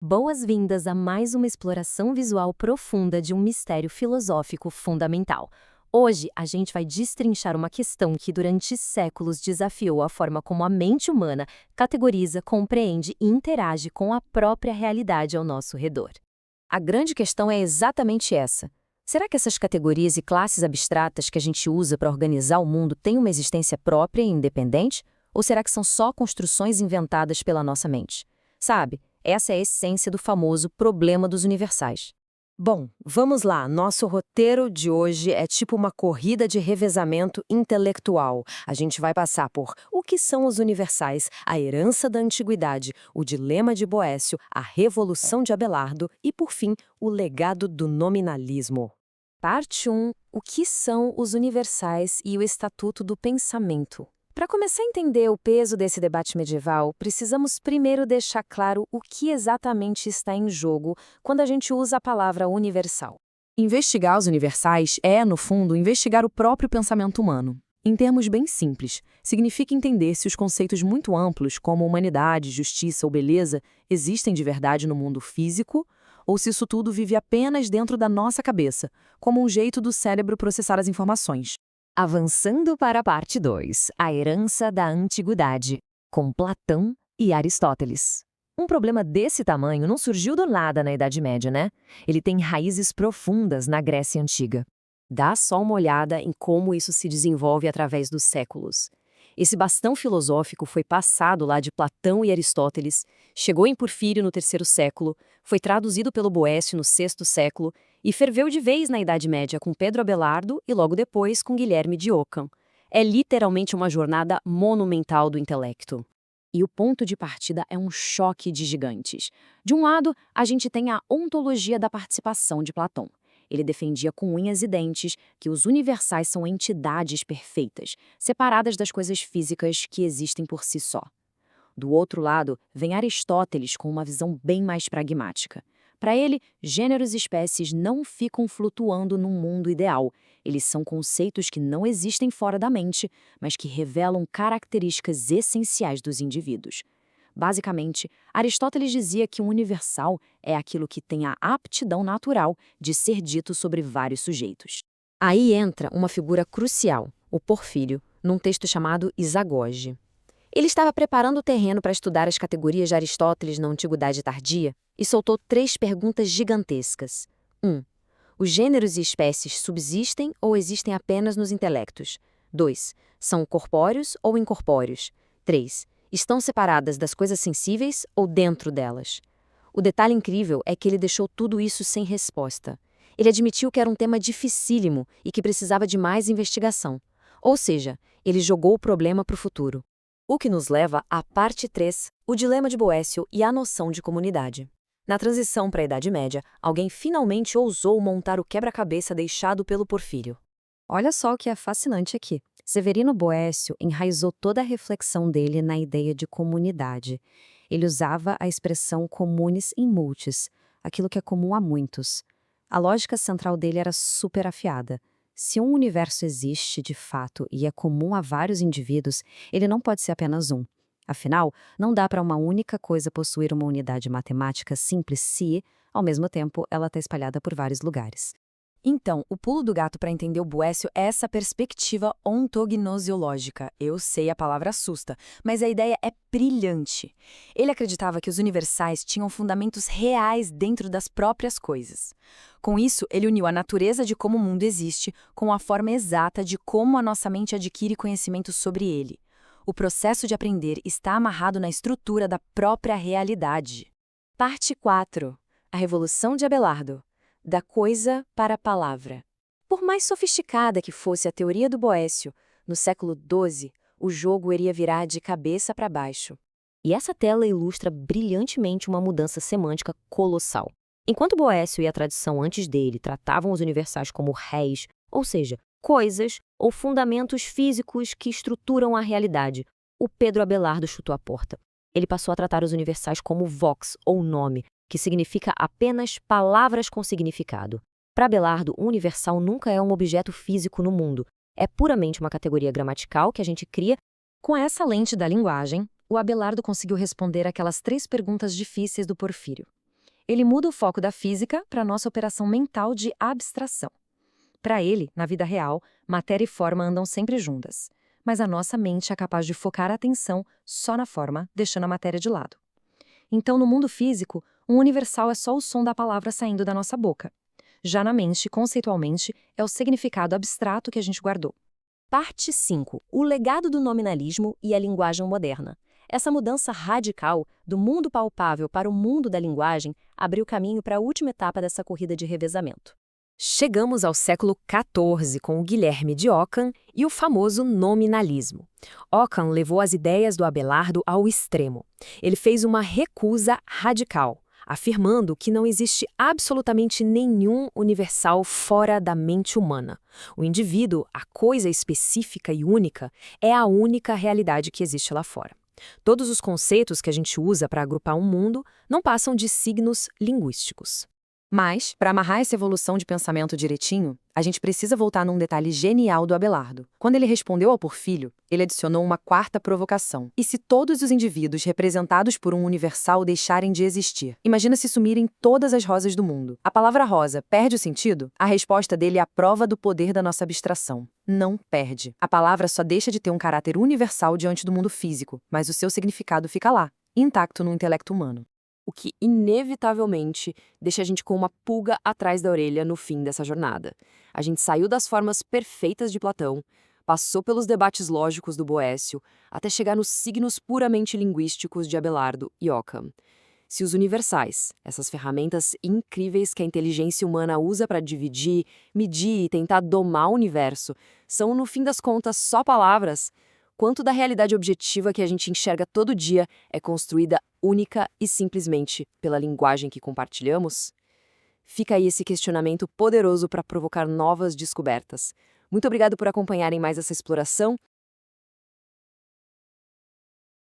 Boas-vindas a mais uma exploração visual profunda de um mistério filosófico fundamental. Hoje, a gente vai destrinchar uma questão que durante séculos desafiou a forma como a mente humana categoriza, compreende e interage com a própria realidade ao nosso redor. A grande questão é exatamente essa. Será que essas categorias e classes abstratas que a gente usa para organizar o mundo têm uma existência própria e independente? Ou será que são só construções inventadas pela nossa mente? Sabe? Essa é a essência do famoso problema dos universais. Bom, vamos lá. Nosso roteiro de hoje é tipo uma corrida de revezamento intelectual. A gente vai passar por o que são os universais, a herança da antiguidade, o dilema de Boécio, a revolução de Abelardo e, por fim, o legado do nominalismo. Parte 1. O que são os universais e o Estatuto do Pensamento? Para começar a entender o peso desse debate medieval, precisamos primeiro deixar claro o que exatamente está em jogo quando a gente usa a palavra universal. Investigar os universais é, no fundo, investigar o próprio pensamento humano. Em termos bem simples, significa entender se os conceitos muito amplos, como humanidade, justiça ou beleza, existem de verdade no mundo físico, ou se isso tudo vive apenas dentro da nossa cabeça, como um jeito do cérebro processar as informações. Avançando para a parte 2, a herança da antiguidade, com Platão e Aristóteles. Um problema desse tamanho não surgiu do nada na Idade Média, né? Ele tem raízes profundas na Grécia Antiga. Dá só uma olhada em como isso se desenvolve através dos séculos. Esse bastão filosófico foi passado lá de Platão e Aristóteles, chegou em Porfírio no terceiro século, foi traduzido pelo Boécio no sexto século e ferveu de vez na Idade Média com Pedro Abelardo e logo depois com Guilherme de Ockham. É literalmente uma jornada monumental do intelecto. E o ponto de partida é um choque de gigantes. De um lado, a gente tem a ontologia da participação de Platão. Ele defendia com unhas e dentes que os universais são entidades perfeitas, separadas das coisas físicas que existem por si só. Do outro lado, vem Aristóteles com uma visão bem mais pragmática. Para ele, gêneros e espécies não ficam flutuando num mundo ideal. Eles são conceitos que não existem fora da mente, mas que revelam características essenciais dos indivíduos. Basicamente, Aristóteles dizia que um universal é aquilo que tem a aptidão natural de ser dito sobre vários sujeitos. Aí entra uma figura crucial, o Porfírio, num texto chamado Isagoge. Ele estava preparando o terreno para estudar as categorias de Aristóteles na Antiguidade Tardia e soltou 3 perguntas gigantescas. 1. Os gêneros e espécies subsistem ou existem apenas nos intelectos? 2. São corpóreos ou incorpóreos? 3. Estão separadas das coisas sensíveis ou dentro delas? O detalhe incrível é que ele deixou tudo isso sem resposta. Ele admitiu que era um tema dificílimo e que precisava de mais investigação. Ou seja, ele jogou o problema para o futuro. O que nos leva à parte 3, o dilema de Boécio e a noção de comunidade. Na transição para a Idade Média, alguém finalmente ousou montar o quebra-cabeça deixado pelo Porfírio. Olha só o que é fascinante aqui. Severino Boécio enraizou toda a reflexão dele na ideia de comunidade. Ele usava a expressão communis in multis, aquilo que é comum a muitos. A lógica central dele era super afiada. Se um universo existe de fato e é comum a vários indivíduos, ele não pode ser apenas um. Afinal, não dá para uma única coisa possuir uma unidade matemática simples se, ao mesmo tempo, ela está espalhada por vários lugares. Então, o pulo do gato para entender o Boécio é essa perspectiva ontognosiológica. Eu sei, a palavra assusta, mas a ideia é brilhante. Ele acreditava que os universais tinham fundamentos reais dentro das próprias coisas. Com isso, ele uniu a natureza de como o mundo existe com a forma exata de como a nossa mente adquire conhecimento sobre ele. O processo de aprender está amarrado na estrutura da própria realidade. Parte 4. A Revolução de Abelardo. Da coisa para a palavra. Por mais sofisticada que fosse a teoria do Boécio, no século XII, o jogo iria virar de cabeça para baixo. E essa tela ilustra brilhantemente uma mudança semântica colossal. Enquanto Boécio e a tradição antes dele tratavam os universais como réis, ou seja, coisas ou fundamentos físicos que estruturam a realidade, o Pedro Abelardo chutou a porta. Ele passou a tratar os universais como vox, ou nome, que significa apenas palavras com significado. Para Abelardo, o universal nunca é um objeto físico no mundo. É puramente uma categoria gramatical que a gente cria. Com essa lente da linguagem, o Abelardo conseguiu responder aquelas 3 perguntas difíceis do Porfírio. Ele muda o foco da física para a nossa operação mental de abstração. Para ele, na vida real, matéria e forma andam sempre juntas. Mas a nossa mente é capaz de focar a atenção só na forma, deixando a matéria de lado. Então, no mundo físico, um universal é só o som da palavra saindo da nossa boca. Já na mente, conceitualmente, é o significado abstrato que a gente guardou. Parte 5. O legado do nominalismo e a linguagem moderna. Essa mudança radical do mundo palpável para o mundo da linguagem abriu caminho para a última etapa dessa corrida de revezamento. Chegamos ao século XIV com o Guilherme de Ockham e o famoso nominalismo. Ockham levou as ideias do Abelardo ao extremo. Ele fez uma recusa radical, afirmando que não existe absolutamente nenhum universal fora da mente humana. O indivíduo, a coisa específica e única, é a única realidade que existe lá fora. Todos os conceitos que a gente usa para agrupar um mundo não passam de signos linguísticos. Mas, para amarrar essa evolução de pensamento direitinho, a gente precisa voltar num detalhe genial do Abelardo. Quando ele respondeu ao Porfírio, ele adicionou uma quarta provocação. E se todos os indivíduos representados por um universal deixarem de existir? Imagina se sumirem todas as rosas do mundo. A palavra rosa perde o sentido? A resposta dele é a prova do poder da nossa abstração. Não perde. A palavra só deixa de ter um caráter universal diante do mundo físico, mas o seu significado fica lá, intacto no intelecto humano. O que, inevitavelmente, deixa a gente com uma pulga atrás da orelha no fim dessa jornada. A gente saiu das formas perfeitas de Platão, passou pelos debates lógicos do Boécio, até chegar nos signos puramente linguísticos de Abelardo e Ockham. Se os universais, essas ferramentas incríveis que a inteligência humana usa para dividir, medir e tentar domar o universo, são, no fim das contas, só palavras, quanto da realidade objetiva que a gente enxerga todo dia é construída única e simplesmente pela linguagem que compartilhamos? Fica aí esse questionamento poderoso para provocar novas descobertas. Muito obrigado por acompanharem mais essa exploração